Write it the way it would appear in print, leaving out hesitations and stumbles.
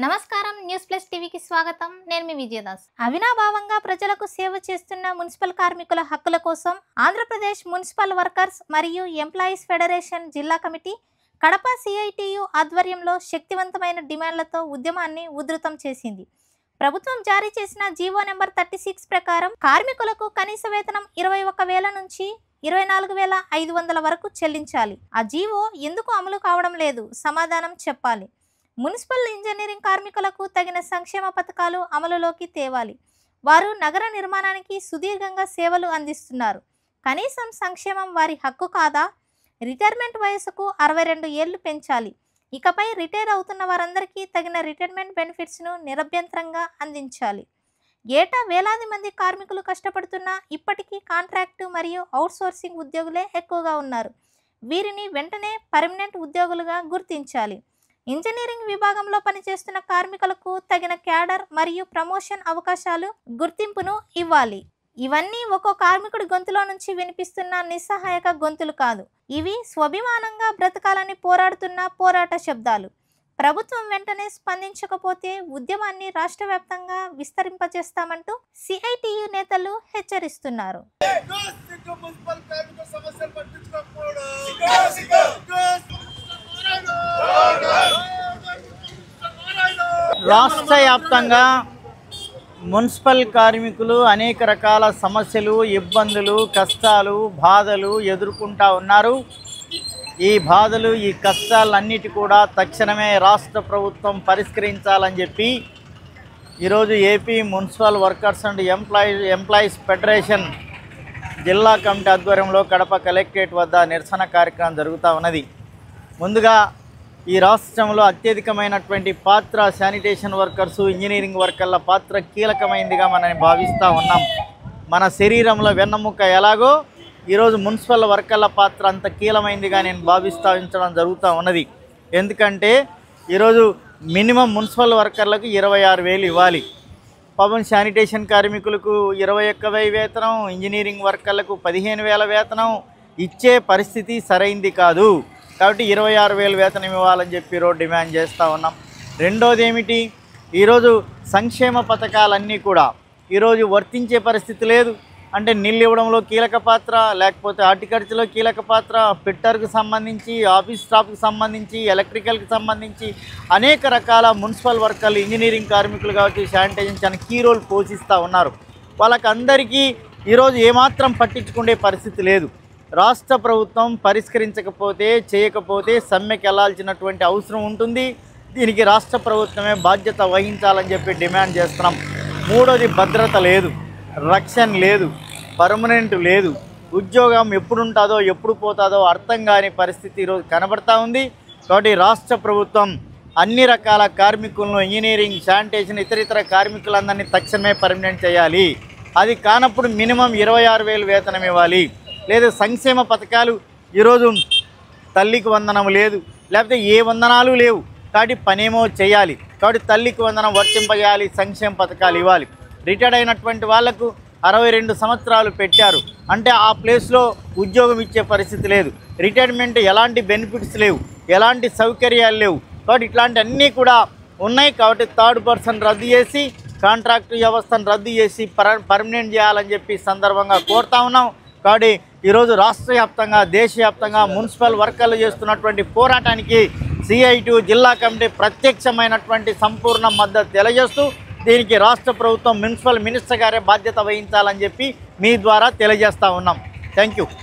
నమస్కారం news plus టీవీకి స్వాగతం. నేను మీ విజయదాస్. అవినాభావంగా ప్రజలకు సేవ చేస్తున్న మున్సిపల్ కార్మికుల హక్కుల కోసం ఆంధ్రప్రదేశ్ మున్సిపల్ వర్కర్స్ మరియు ఎంప్లాయీస్ ఫెడరేషన్ జిల్లా కమిటీ కడప సిఐటియు ఆధ్వర్యంలో శక్తివంతమైన డిమాండ్లతో ఉద్యమాన్ని ఉధృతం చేసింది. ప్రభుత్వం జారీ చేసిన జీవో నెంబర్ 36 ప్రకారం కార్మికులకు కనీస వేతనం 21,000 నుంచి 24,500 వరకు చెల్లించాలి. ఆ జీవో ఎందుకు అమలు కావడం లేదు? సమాధానం చెప్పాలి. మున్సిపల్ ఇంజనీరింగ్ కార్మికులకు తగిన సంక్షేమ పథకాలు అమలులోకి తేవాలి. వారు నగర నిర్మాణానికి సుదీర్ఘంగా సేవలు అందిస్తున్నారు. కనీసం సంక్షేమం వారి హక్కు కాదా? రిటైర్మెంట్ వయసుకు 62 ఏళ్లు పెంచాలి. ఇకపై రిటైర్ అవుతున్న వారందరికీ తగిన రిటైర్మెంట్ బెనిఫిట్స్ను నిరభ్యంతరంగా అందించాలి. ఏటా వేలాది మంది కార్మికులు కష్టపడుతున్నా ఇప్పటికీ కాంట్రాక్టు మరియు అవుట్సోర్సింగ్ ఉద్యోగులే ఎక్కువగా ఉన్నారు. వీరిని వెంటనే పర్మనెంట్ ఉద్యోగులుగా గుర్తించాలి. ఇంజనీరింగ్ విభాగంలో పనిచేస్తున్న కార్మికులకు తగిన క్యాడర్ మరియు ప్రమోషన్ అవకాశాలు గుర్తింపును ఇవ్వాలి. ఇవన్నీ ఒక్కో కార్మికుడి గొంతులో నుంచి వినిపిస్తున్న నిస్సహాయక గొంతులు కాదు. ఇవి స్వాభిమానంగా బ్రతకాలని పోరాడుతున్న పోరాట శబ్దాలు. ప్రభుత్వం వెంటనే స్పందించకపోతే ఉద్యమాన్ని రాష్ట్ర వ్యాప్తంగా విస్తరింపజేస్తామంటూ సిఐటియు నేతలు హెచ్చరిస్తున్నారు. రాష్ట్ర వ్యాప్తంగా మున్సిపల్ కార్మికులు అనేక రకాల సమస్యలు, ఇబ్బందులు, కష్టాలు, బాధలు ఎదుర్కొంటూ ఉన్నారు. ఈ బాధలు, ఈ కష్టాలన్నిటి కూడా తక్షణమే రాష్ట్ర ప్రభుత్వం పరిష్కరించాలని చెప్పి ఈరోజు AP municipal workers and employees federation జిల్లా కమిటీ ఆధ్వర్యంలో కడప కలెక్టరేట్ వద్ద నిరసన కార్యక్రమం జరుగుతూ ఉన్నది. ముందుగా ఈ రాష్ట్రంలో అత్యధికమైనటువంటి పాత్ర శానిటేషన్ వర్కర్సు, ఇంజనీరింగ్ వర్కర్ల పాత్ర కీలకమైనదిగా మనం భావిస్తూ ఉన్నాం. మన శరీరంలో వెన్నెముక ఎలాగో ఈరోజు మున్సిపల్ వర్కర్ల పాత్ర అంత కీలకమైనదిగా నేను భావించడం జరుగుతూ ఉన్నది. ఎందుకంటే ఈరోజు మినిమం మున్సిపల్ వర్కర్లకు 26,000 ఇవ్వాలి. పాపం శానిటేషన్ కార్మికులకు 21,000 వేతనం, ఇంజనీరింగ్ వర్కర్లకు 15,000 వేతనం ఇచ్చే పరిస్థితి సరైంది కాదు. కాబట్టి 26,000 వేతనం ఇవ్వాలని చెప్పి ఈరోజు డిమాండ్ చేస్తూ ఉన్నాం. రెండోది ఏమిటి, ఈరోజు సంక్షేమ పథకాలన్నీ కూడా ఈరోజు వర్తించే పరిస్థితి లేదు. అంటే నీళ్ళు ఇవ్వడంలో కీలక పాత్ర, లేకపోతే హార్టికల్చర్లో కీలక పాత్ర, ఫిట్టర్కి సంబంధించి, ఆఫీస్ స్టాఫ్కి సంబంధించి, ఎలక్ట్రికల్కి సంబంధించి అనేక రకాల మున్సిపల్ వర్కర్లు, ఇంజనీరింగ్ కార్మికులు కావచ్చు, శానిటైజేషన్ చాలా కీ రోల్ పోషిస్తూ ఉన్నారు. వాళ్ళకందరికీ ఈరోజు ఏమాత్రం పట్టించుకునే పరిస్థితి లేదు. రాష్ట్ర ప్రభుత్వం పరిష్కరించకపోతే, చేయకపోతే సమ్మెకి వెళ్లాల్సినటువంటి అవసరం ఉంటుంది. దీనికి రాష్ట్ర ప్రభుత్వమే బాధ్యత వహించాలని చెప్పి డిమాండ్ చేస్తున్నాం. మూడోది, భద్రత లేదు, రక్షణ లేదు, పర్మనెంట్ లేదు. ఉద్యోగం ఎప్పుడు ఉంటుందో ఎప్పుడు పోతుందో అర్థం కాని పరిస్థితి ఈరోజు కనబడతా ఉంది. కాబట్టి రాష్ట్ర ప్రభుత్వం అన్ని రకాల కార్మికులను, ఇంజనీరింగ్, శానిటేషన్, ఇతర కార్మికులందరినీ తక్షణమే పర్మనెంట్ చేయాలి. అది కానప్పుడు మినిమం 26,000 వేతనం ఇవ్వాలి. లేదా సంక్షేమ పథకాలు ఈరోజు తల్లికి వందనం లేదు, లేకపోతే ఏ వందనాలు లేవు. కాబట్టి పనేమో చేయాలి. కాబట్టి తల్లికి వందనం వర్తింపజేయాలి, సంక్షేమ పథకాలు ఇవ్వాలి. రిటైర్డ్ అయినటువంటి వాళ్లకు 62 సంవత్సరాలు పెట్టారు అంటే ఆ ప్లేస్లో ఉద్యోగం ఇచ్చే పరిస్థితి లేదు. రిటైర్మెంట్ ఎలాంటి బెనిఫిట్స్ లేవు, ఎలాంటి సౌకర్యాలు లేవు. కాబట్టి ఇట్లాంటి అన్నీ కూడా ఉన్నాయి. కాబట్టి థర్డ్ పర్సన్ రద్దు చేసి, కాంట్రాక్టు వ్యవస్థను రద్దు చేసి పర్మనెంట్ చేయాలని చెప్పి సందర్భంగా కోరుతా ఉన్నాం. కాబట్టి ఈరోజు రాష్ట్ర వ్యాప్తంగా, దేశవ్యాప్తంగా మున్సిపల్ వర్కర్లు చేస్తున్నటువంటి పోరాటానికి సిఐటియు జిల్లా కమిటీ ప్రత్యక్షమైనటువంటి సంపూర్ణ మద్దతు తెలియజేస్తూ దీనికి రాష్ట్ర ప్రభుత్వం, మున్సిపల్ మినిస్టర్ గారే బాధ్యత వహించాలని చెప్పి మీ ద్వారా తెలియజేస్తూ ఉన్నాం. Thank you.